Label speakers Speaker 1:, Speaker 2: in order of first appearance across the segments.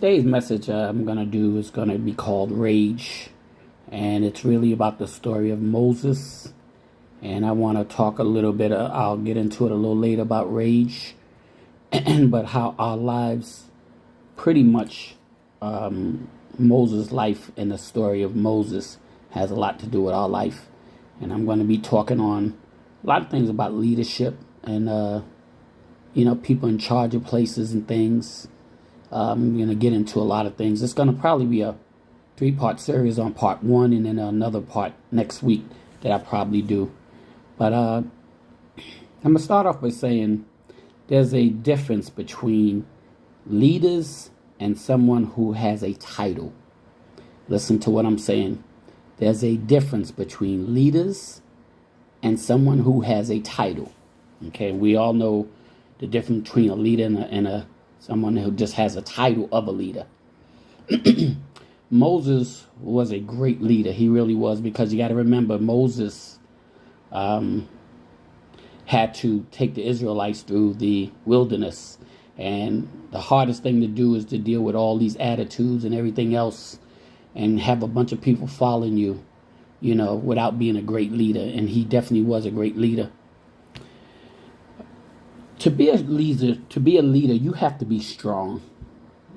Speaker 1: Today's message I'm going to do is going to be called Rage. And it's really about the story of Moses. And I want to talk a little bit, I'll get into it a little later about rage, but how our lives pretty much, Moses' life and the story of Moses has a lot to do with our life. And I'm going to be talking on a lot of things about leadership and, people in charge of places and things. I'm going to get into a lot of things. It's going to probably be a 3-part series on part 1 and then another part next week that I probably do. But I'm going to start off by saying there's a difference between leaders and someone who has a title. Listen to what I'm saying. There's a difference between leaders and someone who has a title. Okay, we all know the difference between a leader and someone who just has a title of a leader. Moses was a great leader. He really was, because you got to remember, Moses had to take the Israelites through the wilderness. And the hardest thing to do is to deal with all these attitudes and everything else and have a bunch of people following you, without being a great leader. And he definitely was a great leader. To be a leader, you have to be strong,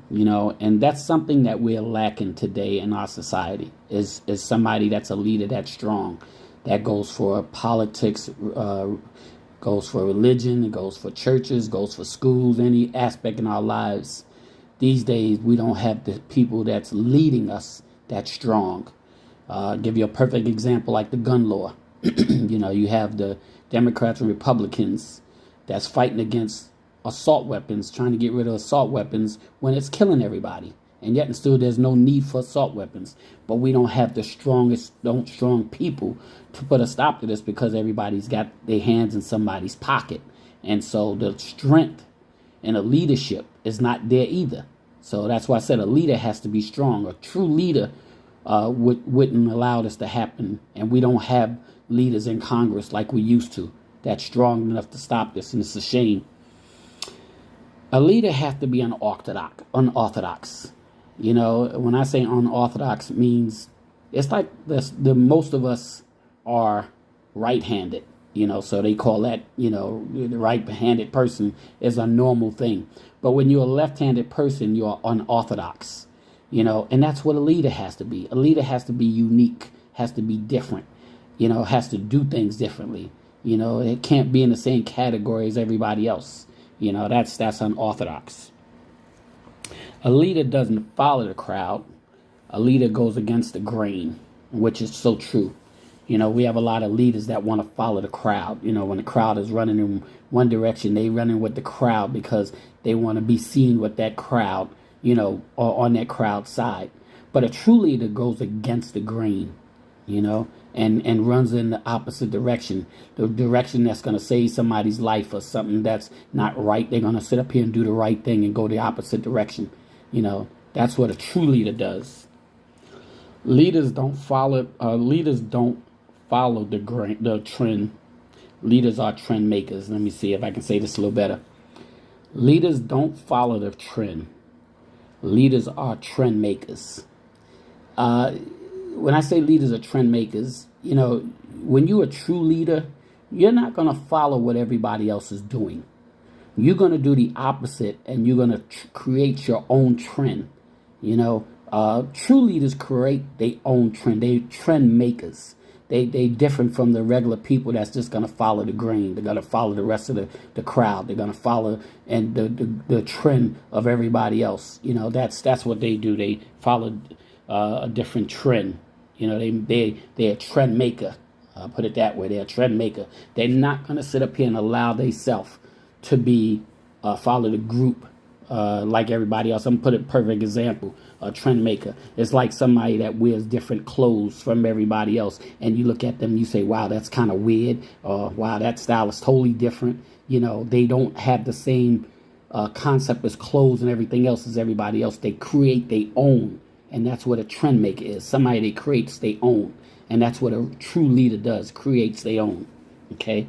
Speaker 1: and that's something that we're lacking today in our society is somebody that's a leader that's strong. That goes for politics, goes for religion, it goes for churches, goes for schools, any aspect in our lives. These days, we don't have the people that's leading us that's strong. Give you a perfect example, like the gun law. You have the Democrats and Republicans that's fighting against assault weapons, trying to get rid of assault weapons when it's killing everybody. And yet and still there's no need for assault weapons. But we don't have the strong people to put a stop to this, because everybody's got their hands in somebody's pocket. And so the strength and the leadership is not there either. So that's why I said a leader has to be strong. A true leader wouldn't allow this to happen. And we don't have leaders in Congress like we used to that's strong enough to stop this. And it's a shame. A leader has to be unorthodox. When I say unorthodox, it means it's like the most of us are right-handed, so they call that, the right-handed person is a normal thing. But when you're a left-handed person, you're unorthodox, and that's what a leader has to be. A leader has to be unique, has to be different, has to do things differently. It can't be in the same category as everybody else. That's unorthodox. A leader doesn't follow the crowd. A leader goes against the grain, which is so true. We have a lot of leaders that want to follow the crowd. When the crowd is running in one direction, they running with the crowd because they want to be seen with that crowd, or on that crowd side. But a true leader goes against the grain, and runs in the opposite direction, the direction that's going to save somebody's life or something that's not right. They're going to sit up here and do the right thing and go the opposite direction. That's what a true leader does. Leaders don't follow the trend. Leaders are trend makers. Let me see if I can say this a little better. Leaders don't follow the trend. Leaders are trend makers. When I say leaders are trend makers, when you're a true leader, you're not going to follow what everybody else is doing. You're going to do the opposite, and you're going to create your own trend. True leaders create their own trend. They're trend makers. They different from the regular people that's just going to follow the grain. They're going to follow the rest of the crowd. They're going to follow and the trend of everybody else. That's what they do. They follow a different trend. They're a trend maker. I'll put it that way. They're a trend maker. They're not going to sit up here and allow themselves to be follow the group like everybody else. I'm going to put a perfect example. A trend maker. It's like somebody that wears different clothes from everybody else, and you look at them and you say, wow, that's kind of weird, or wow, that style is totally different. They don't have the same concept as clothes and everything else as everybody else. They create their own. And that's what a trend maker is. Somebody that creates their own. And that's what a true leader does, creates their own. Okay?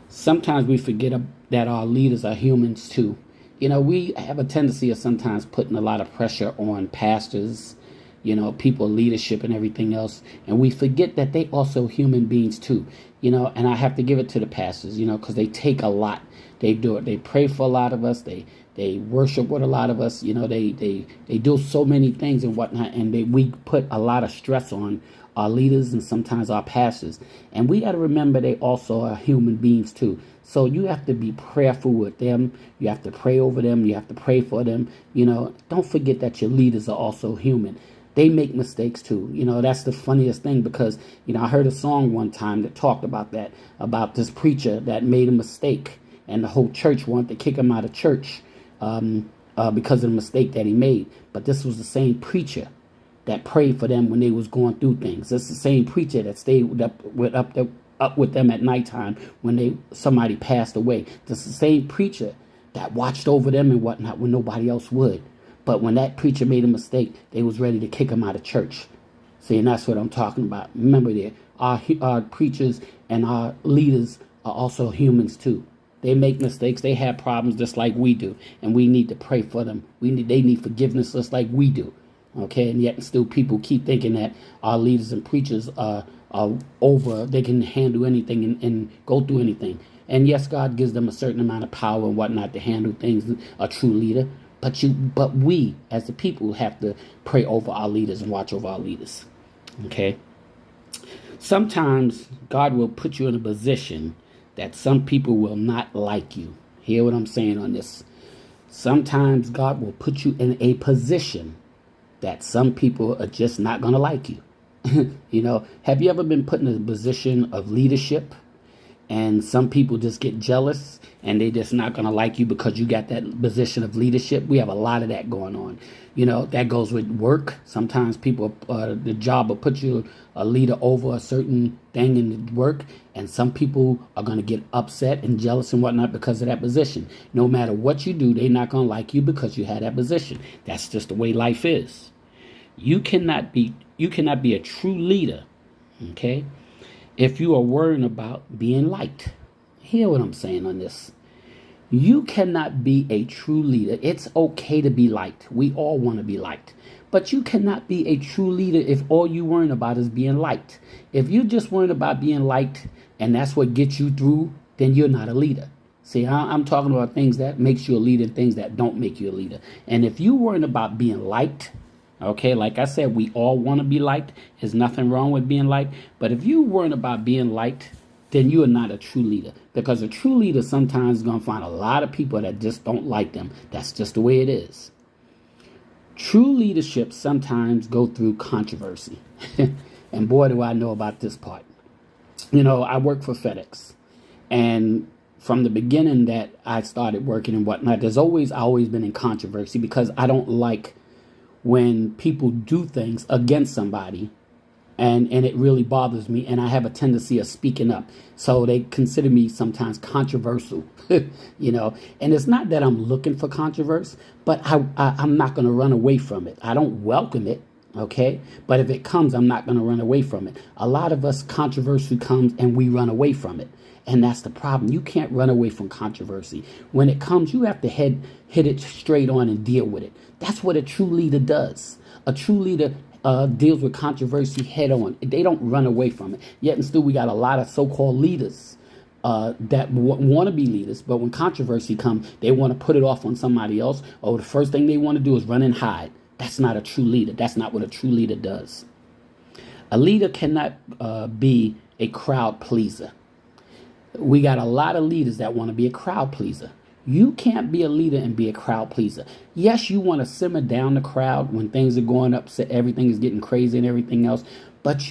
Speaker 1: Sometimes we forget that our leaders are humans too. we have a tendency of sometimes putting a lot of pressure on pastors, people, leadership and everything else. And we forget that they also human beings too, and I have to give it to the pastors, because they take a lot. They do it. They pray for a lot of us. They worship with a lot of us. They do so many things and whatnot. And we put a lot of stress on our leaders and sometimes our pastors. And we got to remember they also are human beings too. So you have to be prayerful with them. You have to pray over them. You have to pray for them. Don't forget that your leaders are also human. They make mistakes too. That's the funniest thing because, I heard a song one time that talked about that, about this preacher that made a mistake and the whole church wanted to kick him out of church because of the mistake that he made. But this was the same preacher that prayed for them when they was going through things. It's the same preacher that stayed up with them at nighttime when somebody passed away. It's the same preacher that watched over them and whatnot when nobody else would. But when that preacher made a mistake, they was ready to kick him out of church. See, and that's what I'm talking about. Remember that our preachers and our leaders are also humans too. They make mistakes. They have problems just like we do. And we need to pray for them. They need forgiveness just like we do. Okay, and yet still people keep thinking that our leaders and preachers are over. They can handle anything and go through anything. And yes, God gives them a certain amount of power and whatnot to handle things, a true leader. But we, as the people, have to pray over our leaders and watch over our leaders. Okay? Sometimes God will put you in a position that some people will not like you. Hear what I'm saying on this? Sometimes God will put you in a position that some people are just not going to like you. Have you ever been put in a position of leadership and some people just get jealous and they just not going to like you because you got that position of leadership? We have a lot of that going on. That goes with work. Sometimes people, the job will put you a leader over a certain thing in work, and some people are going to get upset and jealous and whatnot because of that position. No matter what you do, they're not going to like you because you had that position. That's just the way life is. You cannot be a true leader, okay, if you are worrying about being liked. Hear what I'm saying on this. You cannot be a true leader. It's okay to be liked. We all want to be liked. But you cannot be a true leader if all you worrying about is being liked. If you just worrying about being liked and that's what gets you through, then you're not a leader. See, I'm talking about things that makes you a leader and things that don't make you a leader. And if you worrying about being liked, okay, like I said, we all want to be liked. There's nothing wrong with being liked. But if you weren't about being liked, then you are not a true leader. Because a true leader sometimes is going to find a lot of people that just don't like them. That's just the way it is. True leadership sometimes go through controversy. And boy, do I know about this part. I work for FedEx. And from the beginning that I started working and whatnot, I always been in controversy because I don't like when people do things against somebody and it really bothers me, and I have a tendency of speaking up. So they consider me sometimes controversial, and it's not that I'm looking for controversy, but I'm not going to run away from it. I don't welcome it, okay? But if it comes, I'm not going to run away from it. A lot of us, controversy comes and we run away from it. And that's the problem. You can't run away from controversy. When it comes, you have to hit it straight on and deal with it. That's what a true leader does. A true leader deals with controversy head on. They don't run away from it. Yet and still, we got a lot of so-called leaders that want to be leaders. But when controversy comes, they want to put it off on somebody else. Or the first thing they want to do is run and hide. That's not a true leader. That's not what a true leader does. A leader cannot be a crowd pleaser. We got a lot of leaders that want to be a crowd pleaser. You can't be a leader and be a crowd pleaser. Yes, you want to simmer down the crowd when things are going up, so everything is getting crazy and everything else. But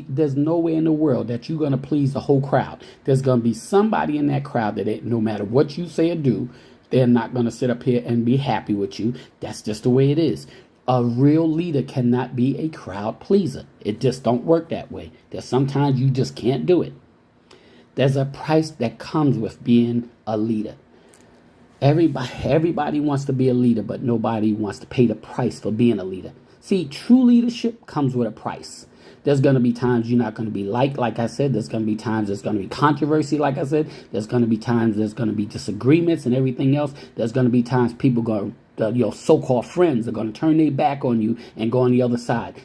Speaker 1: there's no way in the world that you're going to please the whole crowd. There's going to be somebody in that crowd that no matter what you say or do, they're not going to sit up here and be happy with you. That's just the way it is. A real leader cannot be a crowd pleaser. It just don't work that way. There's sometimes you just can't do it. There's a price that comes with being a leader. Everybody wants to be a leader, but nobody wants to pay the price for being a leader. See, true leadership comes with a price. There's going to be times you're not going to be liked, like I said. There's going to be times there's going to be controversy, like I said. There's going to be times there's going to be disagreements and everything else. There's going to be times people going, your so-called friends are going to turn their back on you and go on the other side.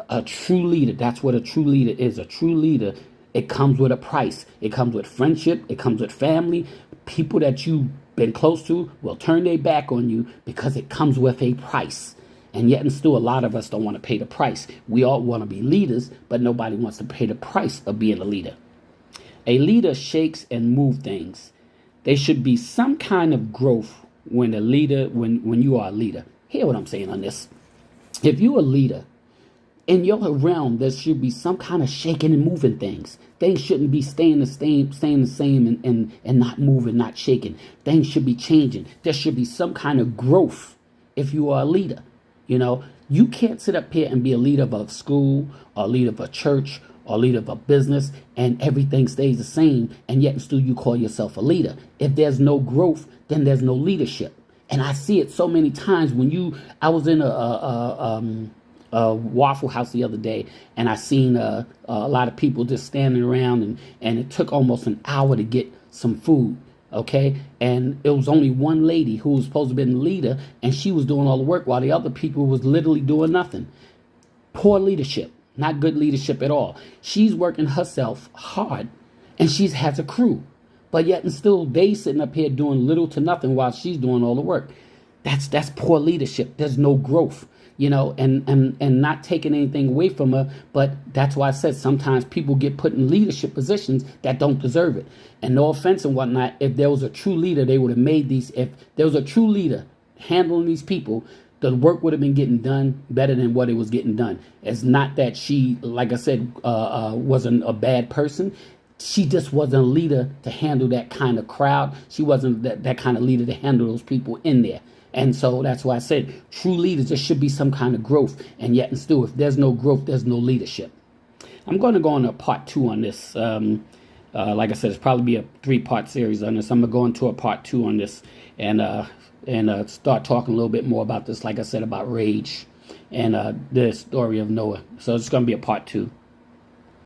Speaker 1: A true leader, that's what a true leader is. A true leader, it comes with a price. It comes with friendship. It comes with family. People that you've been close to will turn their back on you because it comes with a price. And yet and still, a lot of us don't want to pay the price. We all want to be leaders, but nobody wants to pay the price of being a leader. A leader shakes and moves things. There should be some kind of growth when you are a leader. Hear what I'm saying on this. If you're a leader, in your realm, there should be some kind of shaking and moving things. Things shouldn't be staying the same and not moving, not shaking. Things should be changing. There should be some kind of growth if you are a leader. You know, you can't sit up here and be a leader of a school or a leader of a church or a leader of a business and everything stays the same and yet still you call yourself a leader. If there's no growth, then there's no leadership. And I see it so many times I was in a Waffle House the other day and I seen a lot of people just standing around and it took almost an hour to get some food. Okay, and it was only one lady who was supposed to be the leader, and she was doing all the work while the other people was literally doing nothing. Poor leadership, not good leadership at all. She's working herself hard, and she has a crew, but yet and still they sitting up here doing little to nothing while she's doing all the work. That's poor leadership. There's no growth. You know, and not taking anything away from her. But that's why I said sometimes people get put in leadership positions that don't deserve it. And no offense and whatnot, if there was a true leader, they would have made these. If there was a true leader handling these people, the work would have been getting done better than what it was getting done. It's not that she, like I said, wasn't a bad person. She just wasn't a leader to handle that kind of crowd. She wasn't that kind of leader to handle those people in there. And so that's why I said true leaders, there should be some kind of growth. And yet and still, if there's no growth, there's no leadership. I'm going to go on a part 2 on this. Like I said, it's probably be a 3-part series on this. I'm going to go into a part 2 on this and start talking a little bit more about this, like I said, about rage and the story of Noah. So it's going to be a part 2.